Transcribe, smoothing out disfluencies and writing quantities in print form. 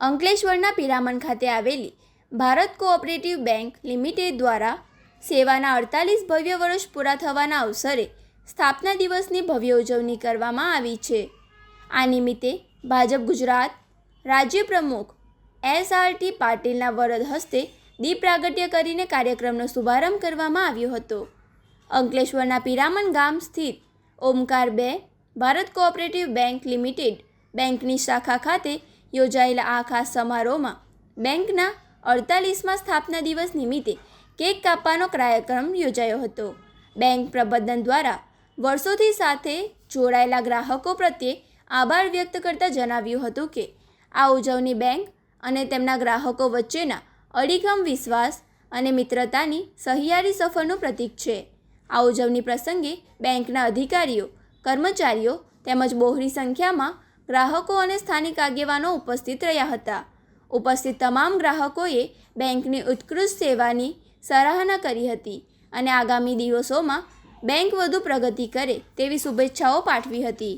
અંકલેશ્વરના પિરામણ ખાતે આવેલી ભારત કોઓપરેટિવ બેંક લિમિટેડ દ્વારા સેવાના 48 ભવ્ય વર્ષ પૂરા થવાના અવસરે સ્થાપના દિવસની ભવ્ય ઉજવણી કરવામાં આવી છે. આ નિમિત્તે ભાજપ ગુજરાત રાજ્ય પ્રમુખ SRT પાટીલના વરદ હસ્તે દીપ પ્રાગટ્ય કરીને કાર્યક્રમનો શુભારંભ કરવામાં આવ્યો હતો. અંકલેશ્વરના પિરામણ ગામ સ્થિત Omkar 2 Bharat cooperative bank limited બેંકની શાખા ખાતે યોજાયેલા આ ખાસ સમારોહમાં બેંકના 48મા સ્થાપના દિવસ નિમિત્તે કેક કાપવાનો કાર્યક્રમ યોજાયો હતો. બેંક પ્રબંધન દ્વારા વર્ષોથી સાથે જોડાયેલા ગ્રાહકો પ્રત્યે આભાર વ્યક્ત કરતા જણાવ્યું હતું કે આ ઉજવણી બેંક અને તેમના ગ્રાહકો વચ્ચેના અડીખમ વિશ્વાસ અને મિત્રતાની સહિયારી સફરનું પ્રતીક છે. આ ઉજવણી પ્રસંગે બેંકના અધિકારીઓ, કર્મચારીઓ તેમજ બહોળી સંખ્યામાં ગ્રાહકો અને સ્થાનિક આગેવાનો ઉપસ્થિત રહ્યા હતા. ઉપસ્થિત તમામ ગ્રાહકોએ બેંકની ઉત્કૃષ્ટ સેવાની સરાહના કરી હતી અને આગામી દિવસોમાં બેંક વધુ પ્રગતિ કરે તેવી શુભેચ્છાઓ પાઠવી હતી.